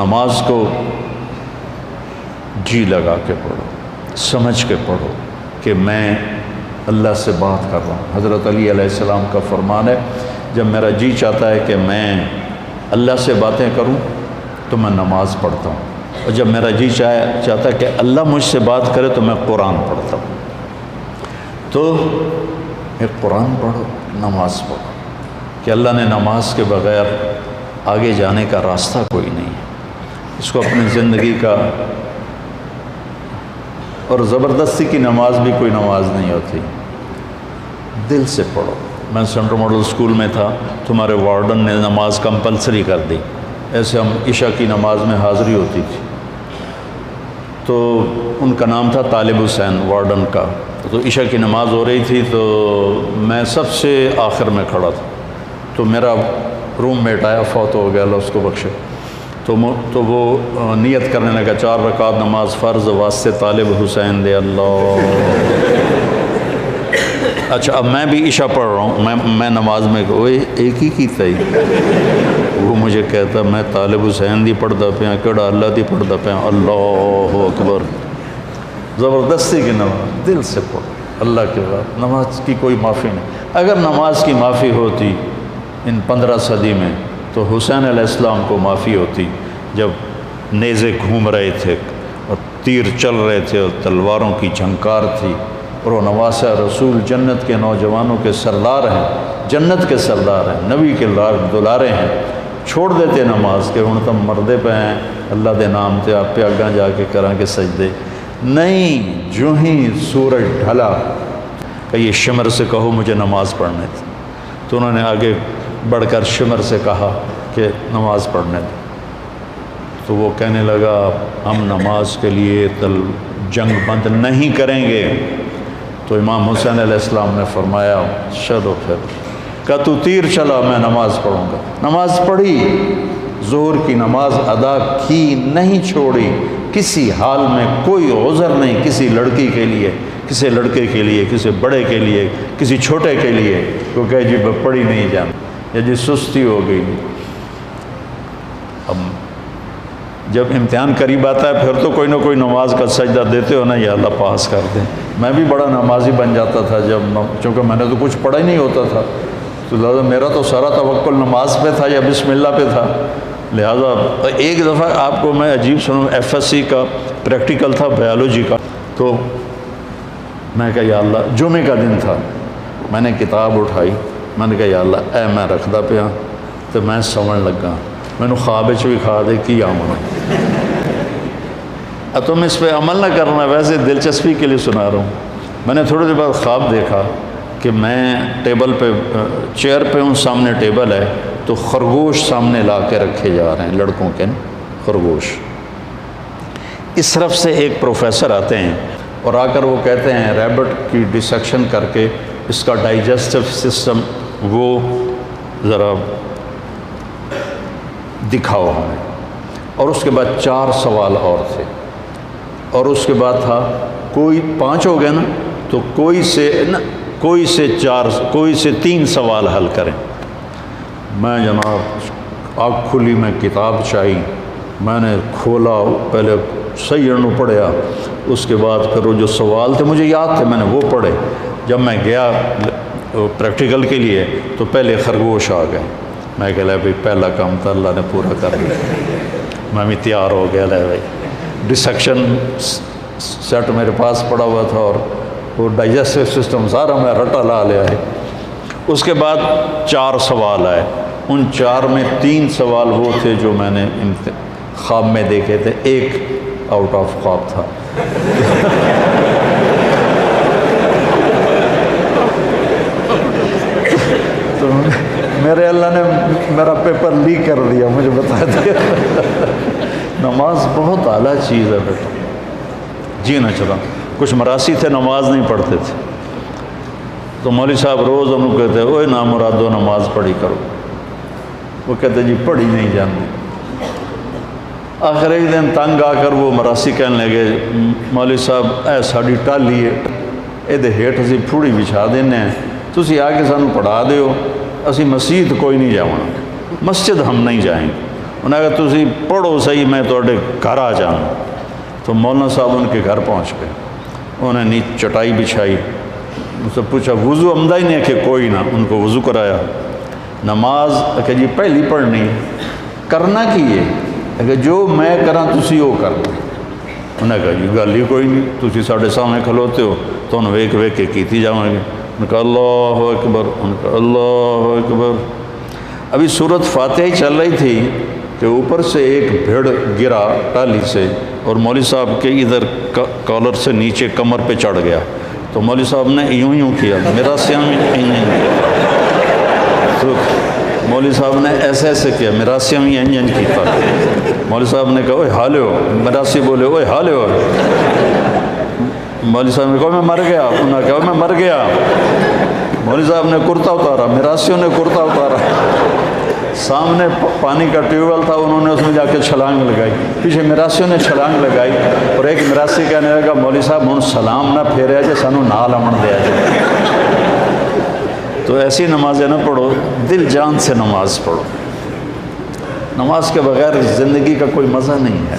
نماز کو جی لگا کے پڑھو، سمجھ کے پڑھو کہ میں اللہ سے بات کر رہا ہوں۔ حضرت علی علیہ السلام کا فرمان ہے، جب میرا جی چاہتا ہے کہ میں اللہ سے باتیں کروں تو میں نماز پڑھتا ہوں، اور جب میرا جی چاہتا ہے کہ اللہ مجھ سے بات کرے تو میں قرآن پڑھتا ہوں۔ تو ایک قرآن پڑھو، نماز پڑھو، کہ اللہ نے نماز کے بغیر آگے جانے کا راستہ کوئی نہیں ہے۔ اس کو اپنی زندگی کا، اور زبردستی کی نماز بھی کوئی نماز نہیں ہوتی، دل سے پڑھو۔ میں سینٹرل ماڈل اسکول میں تھا، تمہارے وارڈن نے نماز کمپلسری کر دی، ایسے ہم عشاء کی نماز میں حاضری ہوتی تھی، تو ان کا نام تھا طالب حسین وارڈن کا۔ تو عشاء کی نماز ہو رہی تھی تو میں سب سے آخر میں کھڑا تھا، تو میرا روم میٹ آیا، فوت ہو گیا، اللہ اس کو بخشے، تو وہ نیت کرنے لگا 4 رکعت نماز فرض واسطے طالب حسین دے اللہ۔ اچھا اب میں بھی عشاء پڑھ رہا ہوں، میں نماز میں ایک ہی کی تھی، وہ مجھے کہتا میں طالب حسین دی پڑھتا پیا، کیڑا اللہ دی پڑھتا پیا، اللہ اکبر۔ زبردستی کی نماز دل سے پڑھو، اللہ کے بعد نماز کی کوئی معافی نہیں۔ اگر نماز کی معافی ہوتی ان 15 صدی میں تو حسین علیہ السلام کو معافی ہوتی، جب نیزے گھوم رہے تھے اور تیر چل رہے تھے اور تلواروں کی جھنکار تھی، اور وہ نواسہ رسول جنت کے نوجوانوں کے سردار ہیں، جنت کے سردار ہیں، نبی کے دلارے ہیں، چھوڑ دیتے نماز کہ ہن تم مردے پہ ہیں، اللہ دے نام تے آپ پہ اگاں جا کے کراں کے سجدے نہیں۔ جو ہی سورج ڈھلا کہ یہ شمر سے کہو مجھے نماز پڑھنے تھی، تو انہوں نے آگے بڑھ کر شمر سے کہا کہ نماز پڑھنے دیں، تو وہ کہنے لگا ہم نماز کے لیے جنگ بند نہیں کریں گے۔ تو امام حسین علیہ السلام نے فرمایا چلو پھر، کہ تو تیر چلا میں نماز پڑھوں گا۔ نماز پڑھی، ظہر کی نماز ادا کی، نہیں چھوڑی، کسی حال میں کوئی عذر نہیں کسی لڑکی کے لیے، کسی لڑکے کے لیے، کسی بڑے کے لیے، کسی چھوٹے کے لیے، وہ کہے جی پڑھی نہیں جانا، یا جی سستی ہو گئی۔ اب جب امتحان قریب آتا ہے پھر تو کوئی نہ کوئی نماز کا سجدہ دیتے ہو نا، یا اللہ پاس کر دیں۔ میں بھی بڑا نمازی بن جاتا تھا چونکہ میں نے تو کچھ پڑھا ہی نہیں ہوتا تھا، تو لہٰذا میرا تو سارا توکل نماز پہ تھا یا بسم اللہ پہ تھا۔ لہٰذا ایک دفعہ آپ کو میں عجیب سنوں، FSC کا پریکٹیکل تھا بایولوجی کا، تو میں کہا یا اللہ، جمعے کا دن تھا، میں نے کتاب اٹھائی، میں نے کہا یا اللہ اے میں رکھدا پیا تو میں سمجھ لگا، میں نے خواب بھی کھا دے کی آمنا، اب تم اس پہ عمل نہ کرنا، ویسے دلچسپی کے لیے سنا رہا ہوں۔ میں نے تھوڑی دیر بعد خواب دیکھا کہ میں ٹیبل پہ چیئر پہ ہوں، سامنے ٹیبل ہے، تو خرگوش سامنے لا کے رکھے جا رہے ہیں، لڑکوں کے خرگوش۔ اس طرف سے ایک پروفیسر آتے ہیں اور آ کر وہ کہتے ہیں ریبٹ کی ڈسیکشن کر کے اس کا ڈائجسٹو سسٹم وہ ذرا دکھاؤ ہمیں، اور اس کے بعد 4 سوال اور تھے، اور اس کے بعد تھا کوئی 5 ہو گئے نا، تو کوئی سے 3 سوال حل کریں۔ میں جناب آنکھ کھلی، میں کتاب چاہی، میں نے کھولا، پہلے صحیح انہوں پڑھیا، اس کے بعد پھر وہ جو سوال تھے مجھے یاد تھے، میں نے وہ پڑھے۔ جب میں گیا پریکٹیکل کے لیے تو پہلے خرگوش آ گئے، میں کہہ لیا بھائی پہلا کام تو اللہ نے پورا کر لیا، میں بھی تیار ہو گیا، لے بھائی ڈسیکشن سیٹ میرے پاس پڑا ہوا تھا اور وہ ڈائجسٹو سسٹم سارا میں رٹا لا لیا ہے۔ اس کے بعد 4 سوال آئے، ان 4 میں 3 سوال وہ تھے جو میں نے خواب میں دیکھے تھے، ایک آؤٹ آف خواب تھا۔ تو میرے اللہ نے میرا پیپر لیک کر دیا، مجھے بتا دیا۔ نماز بہت اعلیٰ چیز ہے بیٹا، جی نہ چلا۔ کچھ مراسی تھے نماز نہیں پڑھتے تھے، تو مولوی صاحب روز ہم لوگ کہتے اوے نامرادو نماز پڑھی کرو، وہ کہتے جی پڑھی نہیں جانتے۔ آخر ایک دن تنگ آ کر وہ مراسی کہنے لگے مولوی صاحب اے ساڑی ٹالی ہے، یہ ہیٹ اسی پھوڑی بچھا دینے ہیں، تسی آ کے سانو پڑھا دیو، اسی مسجد کوئی نہیں جاؤں، مسجد ہم نہیں جائیں گے۔ انہوں نے کہا تسی پڑھو صحیح میں توڑے گھر آ جانا. تو مولانا صاحب ان کے گھر پہنچ گئے. انہوں نے چٹائی بچھائی, اس سے پوچھا وضو عمدہ ہی نہیں ہے کہ کوئی نہ, ان کو وضو کرایا. نماز کہ جی پہلی پڑھنی کرنا کی ہے کہ جو میں کراں تسی وہ کرنا. انہیں کہا جی گل ہی کوئی نہیں, تسی ساڑھے سامنے کھلوتے ہو تو انہوں ویک ویک کے کیتی جاؤں گے. انہوں نے کہا اللہ اکبر, انہوں نے کہا اللہ اکبر. ابھی سورت فاتحہ ہی چل رہی تھی کہ اوپر سے ایک بھیڑ گرا ٹالی سے اور مولوی صاحب کے ادھر کالر سے نیچے کمر پہ چڑھ گیا. تو مولوی صاحب نے یوں کیا, میرا سیام نہیں کیا. تو مولوی صاحب نے ایسے ایسے کیا, میرا سیام کیتا. مولوی صاحب نے کہا اوے حالے ہو, میراسی بولے اوے حالے ہو. مولوی صاحب نے کہا میں مر گیا. انہوں نے کہا میں مر گیا. مولوی صاحب نے کرتا اتارا, میراسیوں نے کرتا اتارا. سامنے پانی کا ٹیوب ویل تھا, انہوں نے اس میں جا کے چھلانگ لگائی. پیچھے میراسیوں نے چھلانگ لگائی اور ایک میراسی کہنے لگا مولوی صاحب ہوں سلام نہ پھیریا جے سانو نال امن دیا جائے. تو ایسی نمازیں نہ پڑھو, دل جان سے نماز پڑھو. نماز کے بغیر زندگی کا کوئی مزہ نہیں ہے.